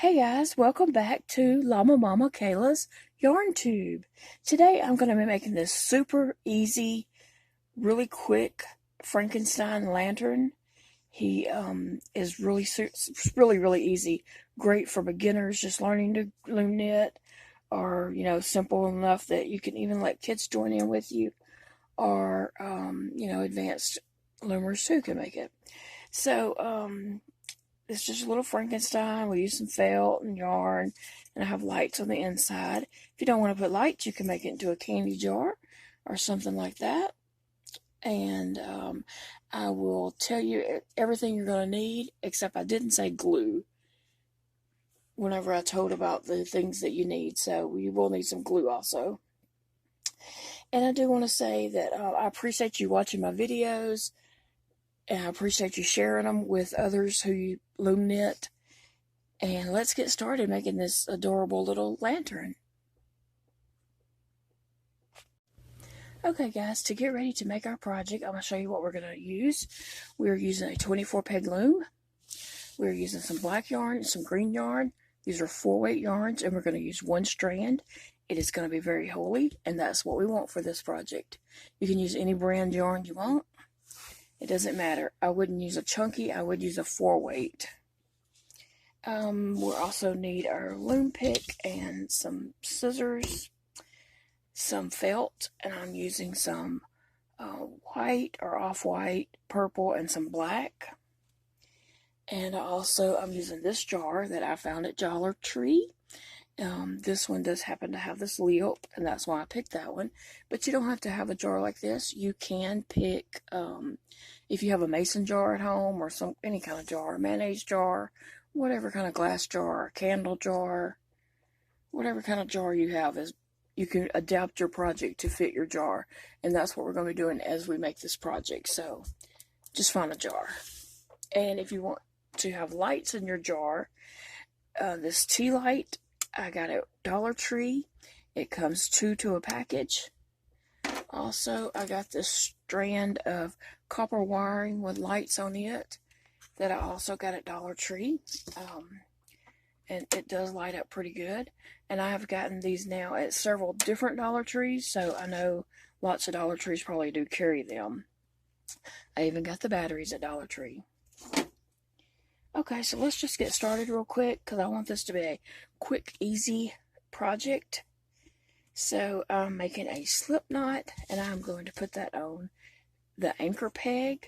Hey guys, welcome back to LlamaMamaKayla's Yarn Tube. Today I'm going to be making this super easy, really quick Frankenstein lantern. He is really easy, great for beginners just learning to loom knit, or simple enough that you can even let kids join in with you, or advanced loomers too can make it. So it's just a little Frankenstein. We use some felt and yarn, and I have lights on the inside. If you don't want to put lights, you can make it into a candy jar or something like that. And I will tell you everything you're going to need, except I didn't say glue whenever I told about the things that you need. So you will need some glue also. And I do want to say that I appreciate you watching my videos. And I appreciate you sharing them with others who loom knit. And let's get started making this adorable little lantern. Okay guys, to get ready to make our project, I'm going to show you what we're going to use. We're using a 24 peg loom. We're using some black yarn and some green yarn. These are 4-weight yarns, and we're going to use one strand. It is going to be very holey, and that's what we want for this project. You can use any brand yarn you want. It doesn't matter. I wouldn't use a chunky. I would use a 4-weight. We'll also need our loom pick and some scissors, some felt, and I'm using some white or off-white, purple, and some black. And I'm using this jar that I found at Dollar Tree. This one does happen to have this lip, and that's why I picked that one. But you don't have to have a jar like this. You can pick, if you have a mason jar at home, or any kind of jar, a mayonnaise jar, whatever kind of glass jar, candle jar, whatever kind of jar you have, you can adapt your project to fit your jar. And that's what we're going to be doing as we make this project. So just find a jar. And if you want to have lights in your jar, this tea light, I got it at Dollar Tree. It comes 2 to a package. Also, I got this strand of copper wiring with lights on it that I also got at Dollar Tree. And it does light up pretty good. And I have gotten these now at several different Dollar Trees, so I know lots of Dollar Trees probably do carry them. I even got the batteries at Dollar Tree. Okay, so let's just get started real quick, because I want this to be a quick, easy project. So I'm making a slip knot, and I'm going to put that on the anchor peg.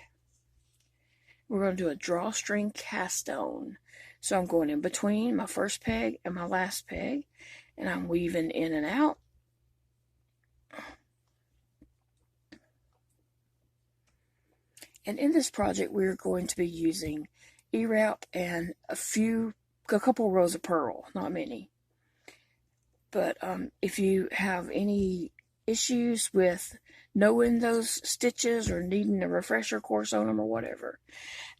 We're going to do a drawstring cast on. So I'm going in between my first peg and my last peg, and I'm weaving in and out. And in this project, we're going to be using E-wrap and a couple rows of purl, not many. But if you have any issues with knowing those stitches or needing a refresher course on them or whatever,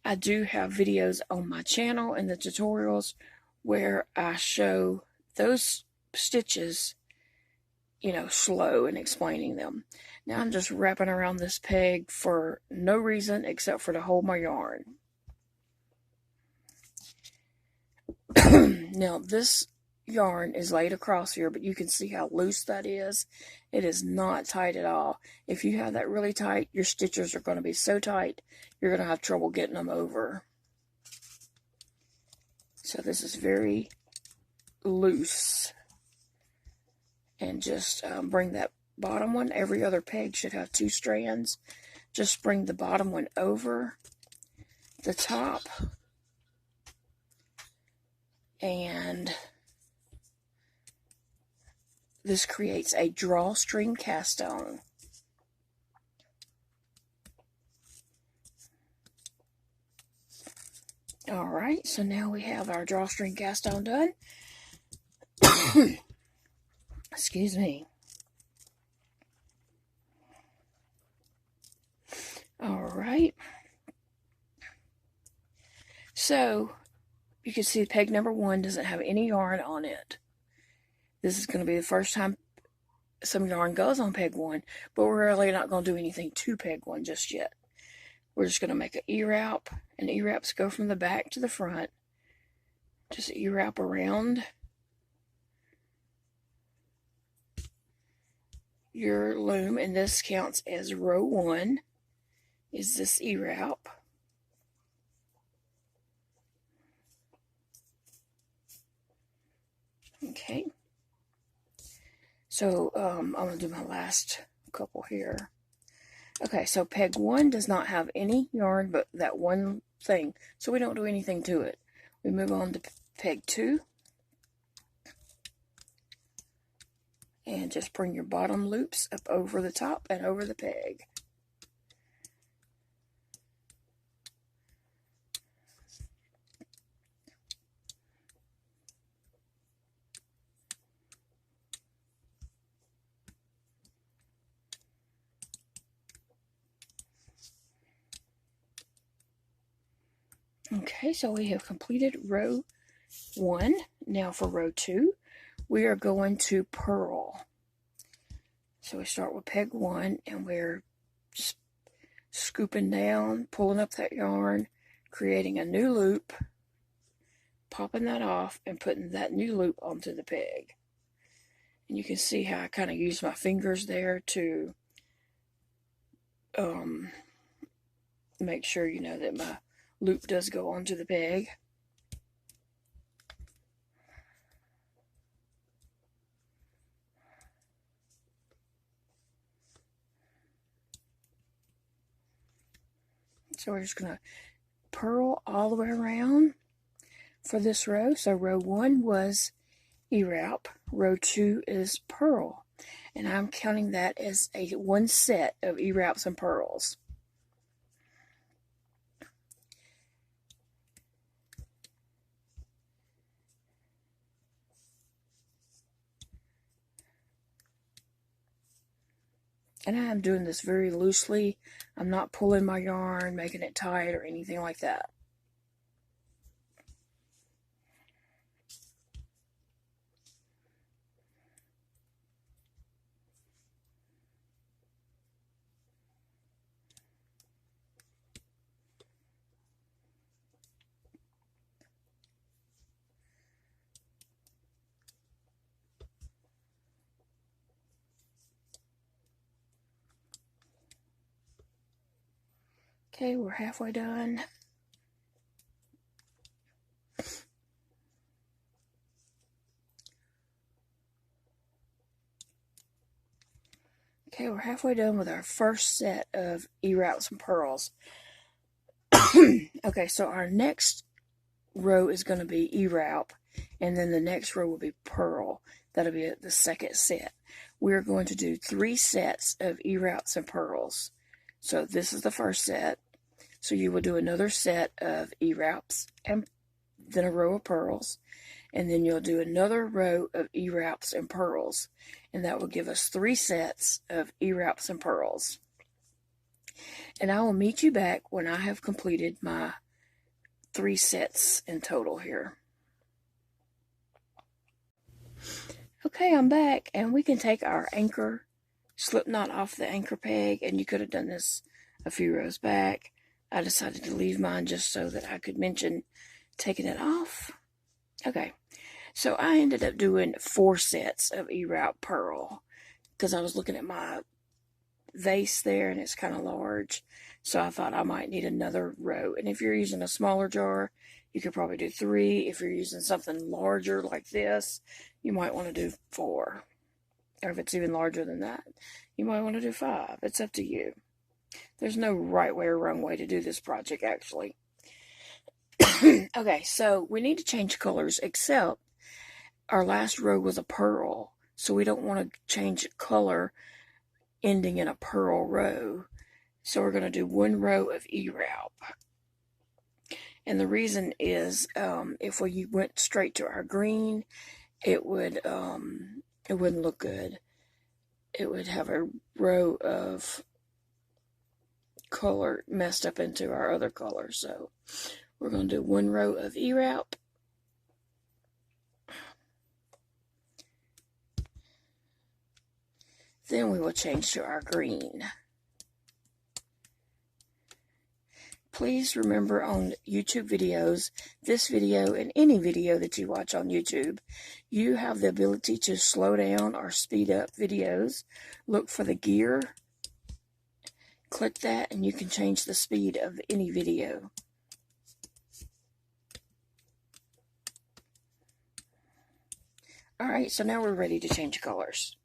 I do have videos on my channel and the tutorials where I show those stitches, slow and explaining them. Now I'm just wrapping around this peg for no reason except for to hold my yarn. Now this yarn is laid across here, but you can see how loose that is. It is not tight at all. If you have that really tight, your stitches are going to be so tight, you're going to have trouble getting them over. So this is very loose. And just bring that bottom one. Every other peg should have 2 strands. Just bring the bottom one over the top. And this creates a drawstring cast on. Alright, so now we have our drawstring cast on done. Excuse me. Alright. So you can see peg number 1 doesn't have any yarn on it. This is going to be the first time some yarn goes on peg 1, but we're really not going to do anything to peg 1 just yet. We're just going to make an E-wrap, and E-wraps go from the back to the front. just E-wrap around your loom, and this counts as row 1, is this E-wrap. Okay, so I'm going to do my last couple here. Okay, so peg 1 does not have any yarn but that one thing, so we don't do anything to it. We move on to peg 2, and just bring your bottom loops up over the top and over the peg. Okay, so we have completed row 1. Now for row 2, we are going to purl. So we start with peg 1, and we're scooping down, pulling up that yarn, creating a new loop, popping that off, and putting that new loop onto the peg. And you can see how I kind of use my fingers there to make sure, you know, that my loop does go onto the peg. So we're just going to purl all the way around for this row. So row 1 was E-wrap, row 2 is purl, and I'm counting that as one set of E-wraps and purls. And I am doing this very loosely. I'm not pulling my yarn, making it tight, or anything like that. Okay, we're halfway done. Okay, we're halfway done with our first set of E-wraps and purls. Okay, so our next row is going to be E-wrap, and then the next row will be purl. That'll be the second set. We're going to do 3 sets of E-wraps and purls. So this is the first set. So you will do another set of E-wraps and then a row of purls, and then you'll do another row of E-wraps and purls, and that will give us 3 sets of E-wraps and purls. And I will meet you back when I have completed my 3 sets in total here. Okay, I'm back, and we can take our anchor slip knot off the anchor peg, and you could have done this a few rows back. I decided to leave mine just so that I could mention taking it off. Okay, so I ended up doing 4 sets of E-wrap purl because I was looking at my vase there, and it's kind of large, so I thought I might need another row. And if you're using a smaller jar, you could probably do 3. If you're using something larger like this, you might want to do 4. Or if it's even larger than that, you might want to do 5. It's up to you. There's no right way or wrong way to do this project, actually. Okay, so we need to change colors, except our last row was a purl, so we don't want to change color ending in a purl row. So we're going to do 1 row of E-wrap. And the reason is, if we went straight to our green, it wouldn't look good. It would have a row of color messed up into our other color. So we're going to do 1 row of E-wrap. Then we will change to our green. please remember on YouTube videos, this video and any video that you watch on YouTube, you have the ability to slow down or speed up videos. Look for the gear, click that, and you can change the speed of any video. Alright, so now we're ready to change colors.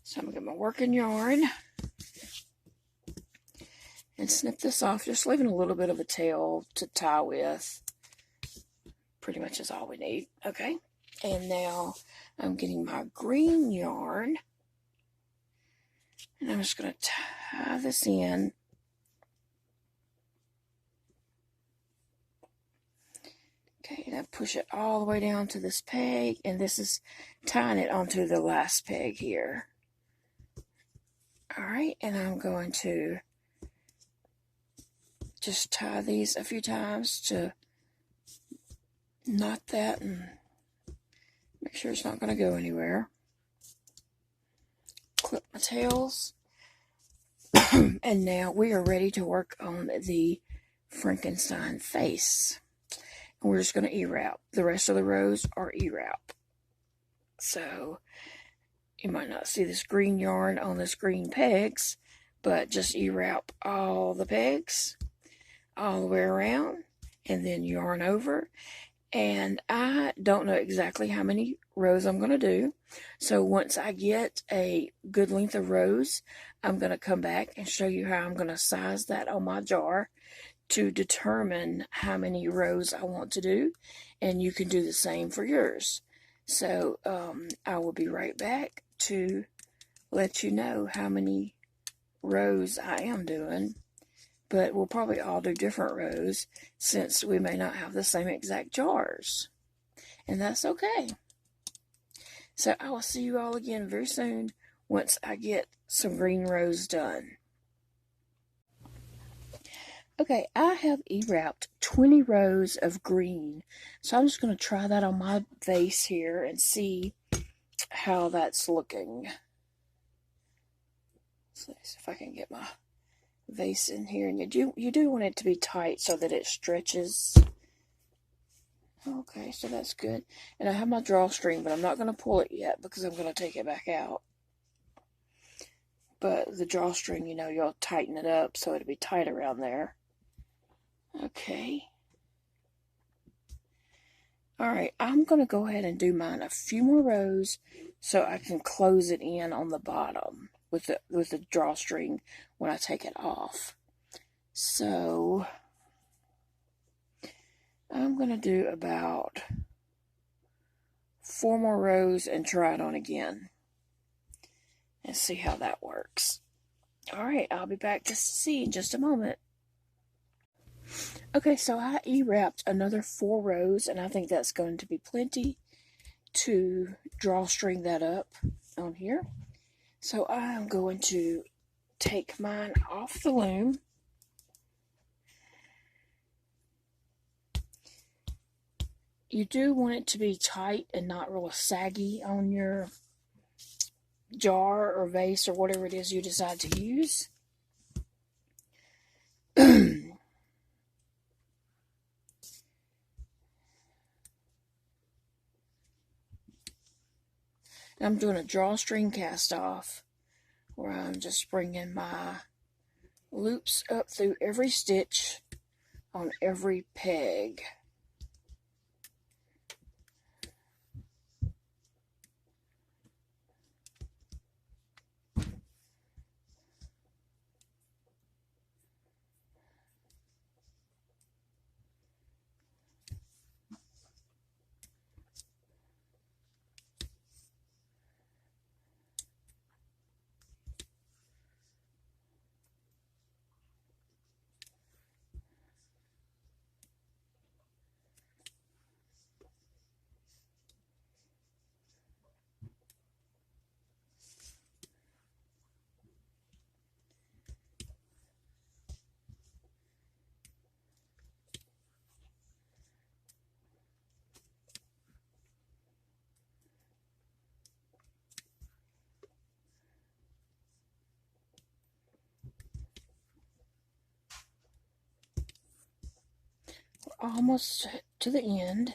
So I'm going to get my working yarn and snip this off, just leaving a little bit of a tail to tie with. Pretty much is all we need. Okay, and now I'm getting my green yarn, and I'm just going to tie this in. Okay, now push it all the way down to this peg, and this is tying it onto the last peg here. Alright, and I'm going to just tie these a few times to knot that and make sure it's not going to go anywhere. Clip my tails. And now we are ready to work on the Frankenstein face. And we're just going to E-wrap. The rest of the rows are E-wrap. So you might not see this green yarn on this green pegs, but just E-wrap all the pegs all the way around and then yarn over. And I don't know exactly how many rows I'm going to do. So once I get a good length of rows, I'm going to come back and show you how I'm going to size that on my jar to determine how many rows I want to do. And you can do the same for yours. So I will be right back to let you know how many rows I am doing. But we'll probably all do different rows since we may not have the same exact jars. And that's okay. So I will see you all again very soon once I get some green rows done. Okay, I have E-wrapped 20 rows of green. So I'm just going to try that on my vase here and see how that's looking. So let's see if I can get my vase in here, and you do want it to be tight so that it stretches. Okay, so that's good. And I have my drawstring, but I'm not going to pull it yet because I'm going to take it back out. But the drawstring, you know, you'll tighten it up so it'll be tight around there. Okay. Alright, I'm going to go ahead and do mine a few more rows so I can close it in on the bottom with the drawstring when I take it off. So I'm going to do about 4 more rows and try it on again and see how that works. Alright, I'll be back to see in just a moment. Okay, so I E-wrapped another 4 rows, and I think that's going to be plenty to drawstring that up on here. So I'm going to take mine off the loom. You do want it to be tight and not real saggy on your jar or vase or whatever it is you decide to use. I'm doing a drawstring cast off where I'm just bringing my loops up through every stitch on every peg. almost to the end.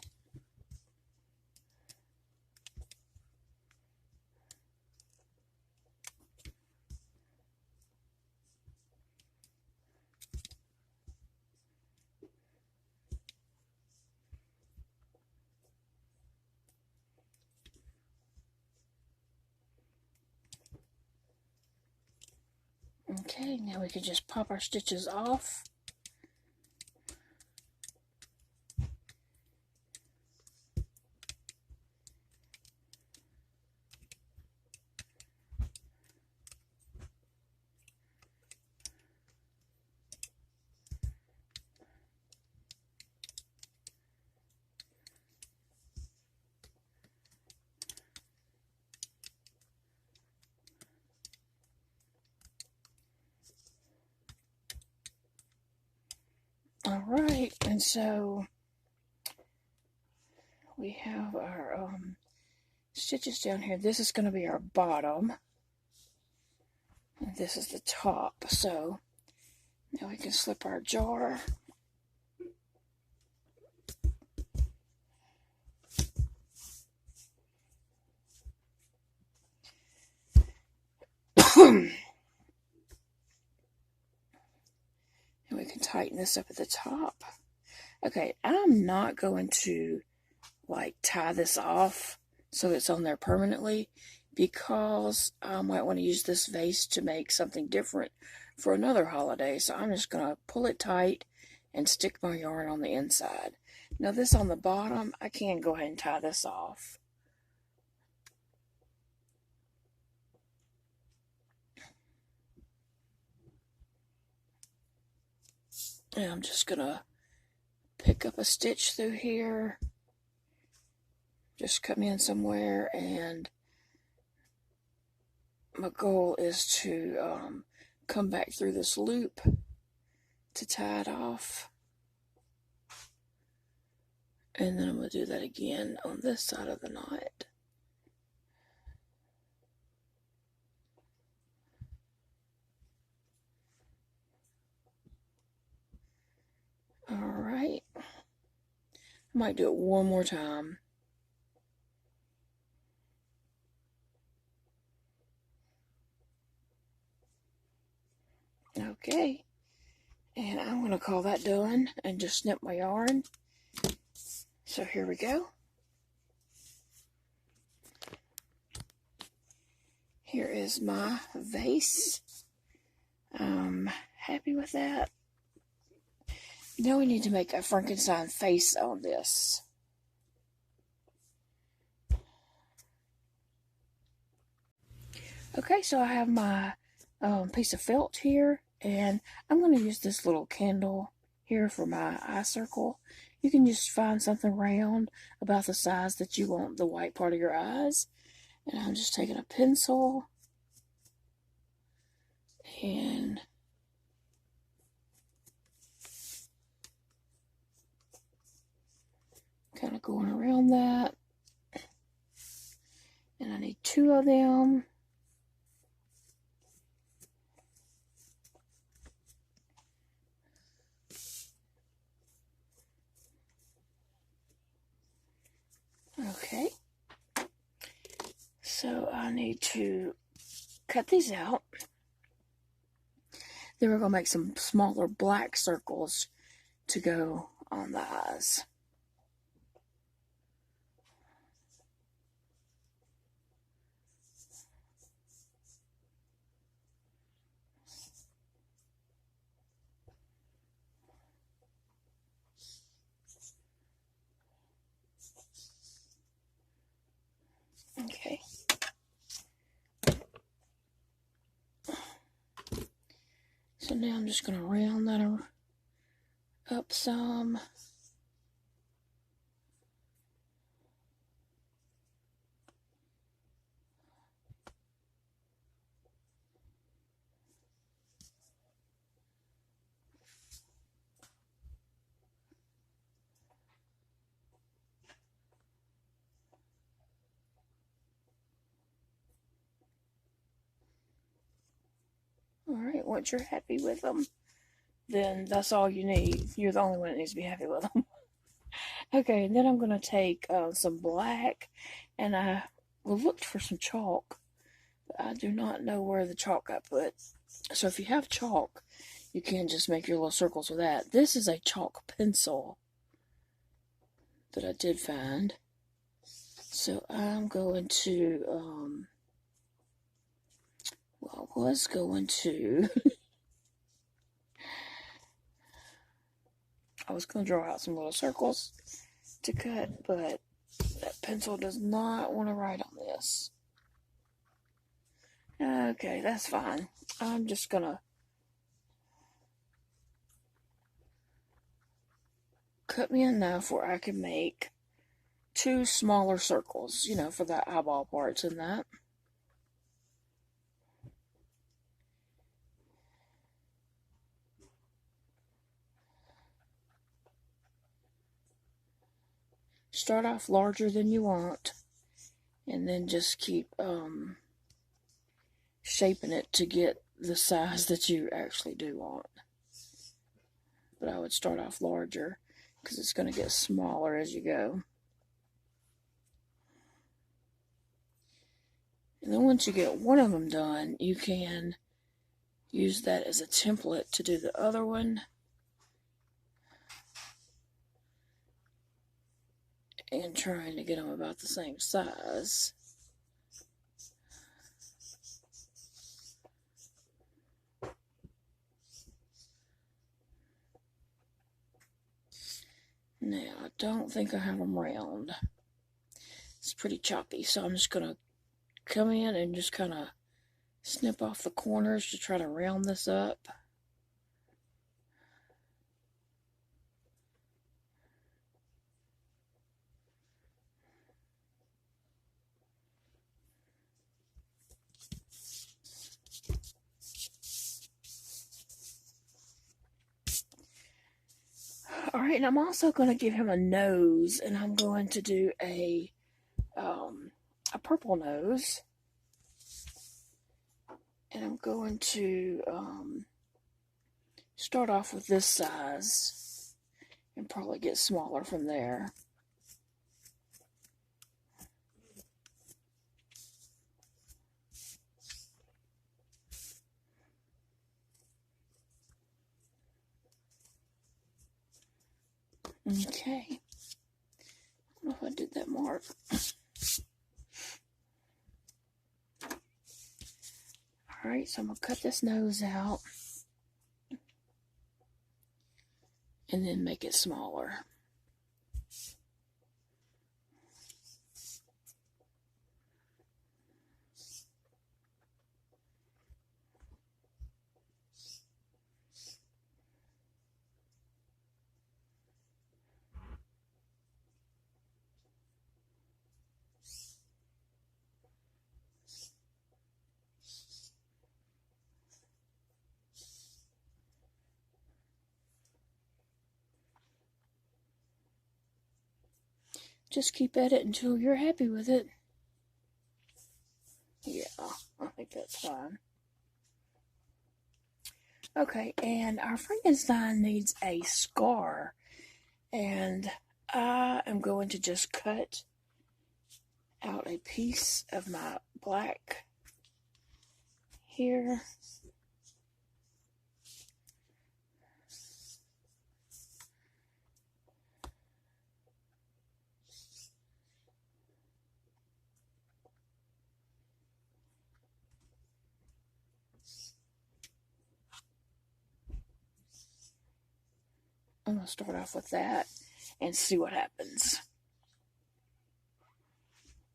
Okay, now we can just pop our stitches off. Alright, and so we have our stitches down here. This is going to be our bottom, and this is the top. So now we can slip our jar. And we can tighten this up at the top. Okay, I'm not going to like tie this off so it's on there permanently, because I might want to use this vase to make something different for another holiday. So I'm just going to pull it tight and stick my yarn on the inside. Now this on the bottom, I can go ahead and tie this off. And I'm just going to pick up a stitch through here. Just come in somewhere, and my goal is to come back through this loop to tie it off. And then I'm going to do that again on this side of the knot. Alright. I might do it one more time. Okay. And I'm going to call that done and just snip my yarn. So here we go. Here is my vase. I'm happy with that. Now we need to make a Frankenstein face on this. Okay, so I have my piece of felt here, and I'm going to use this little candle here for my eye circle. You can just find something round about the size that you want the white part of your eyes. And I'm just taking a pencil and kind of going around that. And I need 2 of them. Okay. So I need to cut these out. Then we're going to make some smaller black circles to go on the eyes. Okay. So now I'm just going to round that up some. Alright, once you're happy with them, then that's all you need. You're the only one that needs to be happy with them. Okay, and then I'm going to take some black, and I looked for some chalk. But I do not know where the chalk got put. So if you have chalk, you can just make your little circles with that. This is a chalk pencil that I did find. So I'm going to, well, I was going to, I was going to draw out some little circles to cut, but that pencil does not want to write on this. Okay, that's fine. I'm just going to cut me enough where I can make 2 smaller circles, you know, for the eyeball parts and that. Start off larger than you want, and then just keep shaping it to get the size that you actually do want. But I would start off larger because it's going to get smaller as you go. And then once you get one of them done, you can use that as a template to do the other one. And trying to get them about the same size. Now, I don't think I have them round. It's pretty choppy, so I'm just going to come in and just kind of snip off the corners to try to round this up. Alright, and I'm also going to give him a nose, and I'm going to do a purple nose. And I'm going to start off with this size and probably get smaller from there. Okay. I don't know if I did that mark. Alright, so I'm going to cut this nose out and then make it smaller. Just keep at it until you're happy with it. Yeah, I think that's fine. Okay, and our Frankenstein needs a scar. And I am going to just cut out a piece of my black here. I'm going to start off with that and see what happens.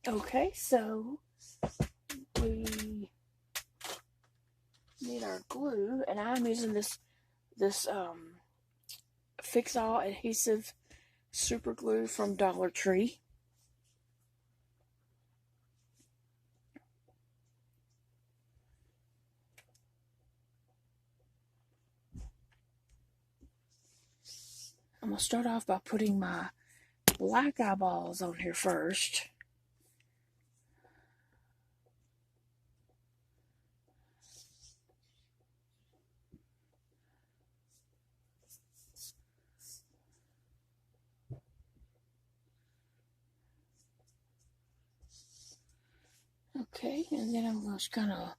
Okay, so we need our glue, and I'm using this Fix-All adhesive super glue from Dollar Tree. I'm going to start off by putting my black eyeballs on here first. Okay, and then I'm just gonna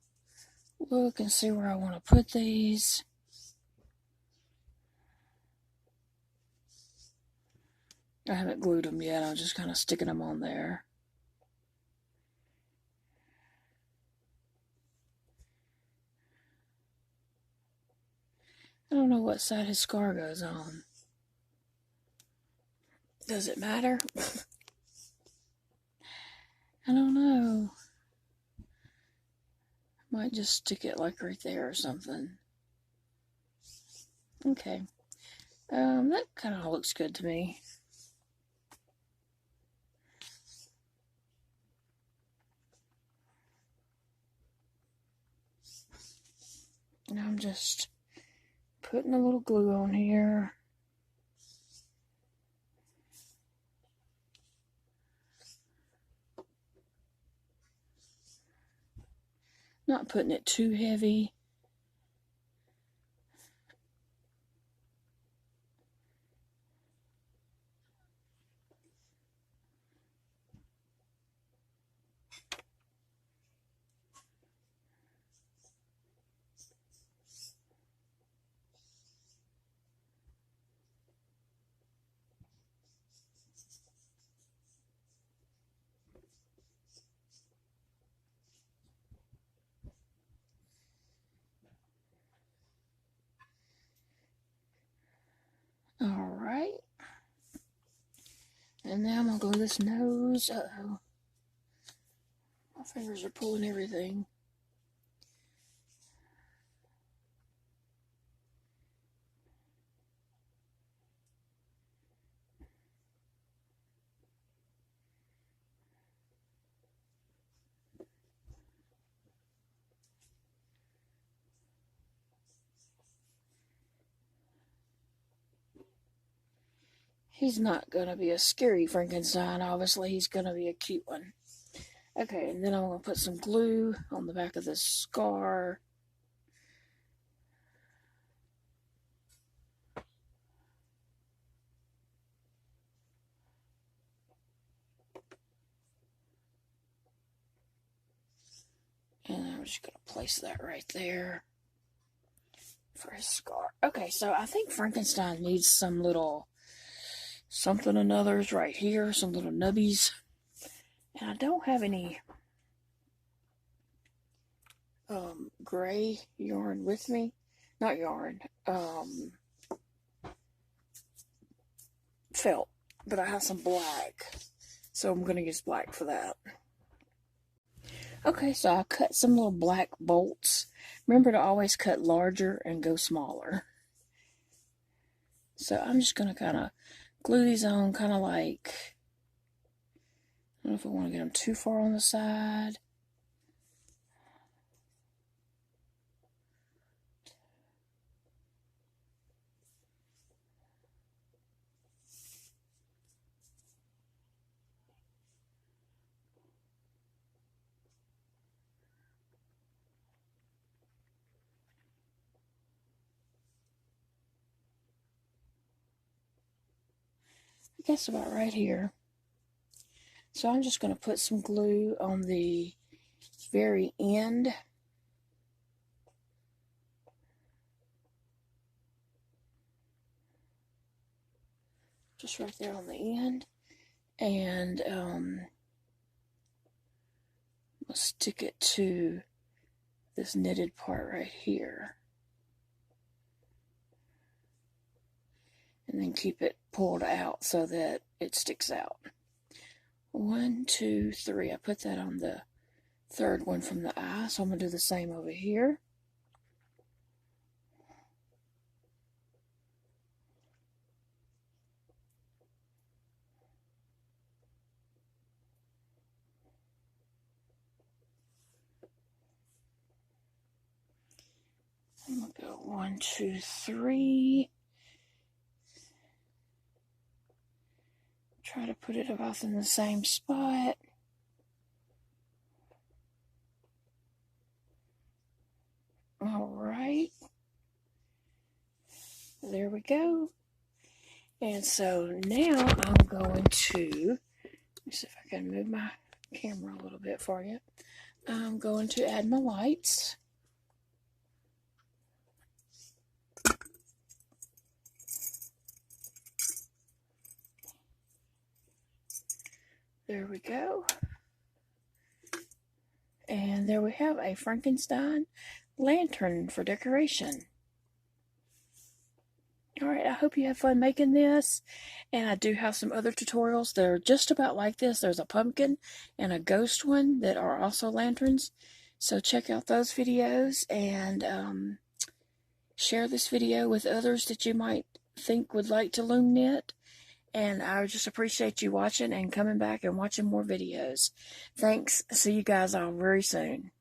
look and see where I want to put these. I haven't glued them yet, I'm just kind of sticking them on there. I don't know what side his scar goes on. Does it matter? I don't know. Might just stick it like right there or something. Okay. That kind of looks good to me. And I'm just putting a little glue on here. Not putting it too heavy. Alright. And now I'm going to glue this nose. Uh-oh. My fingers are pulling everything. He's not going to be a scary Frankenstein, obviously. He's going to be a cute one. Okay, and then I'm going to put some glue on the back of this scar. And I'm just going to place that right there for his scar. Okay, so I think Frankenstein needs some little something and others right here, some little nubbies. And I don't have any gray yarn with me. Not yarn, felt. But I have some black. So I'm going to use black for that. Okay, so I cut some little black bolts. Remember to always cut larger and go smaller. So I'm just going to kind of glue these on, kind of like, I don't know if I want to get them too far on the side. I guess about right here. So I'm just going to put some glue on the very end. Just right there on the end. And I'll stick it to this knitted part right here. And then keep it pulled out so that it sticks out. 1, 2, 3. I put that on the third one from the eye, so I'm going to do the same over here. I'm going to go 1, 2, 3. Try to put it about in the same spot. Alright. There we go. And so now I'm going to, let me see if I can move my camera a little bit for you. I'm going to add my lights. There we go. And there we have a Frankenstein lantern for decoration. Alright, I hope you have fun making this. And I do have some other tutorials that are just about like this. There's a pumpkin and a ghost one that are also lanterns. So check out those videos and share this video with others that you might think would like to loom knit. And I just appreciate you watching and coming back and watching more videos. Thanks. See you guys all very soon.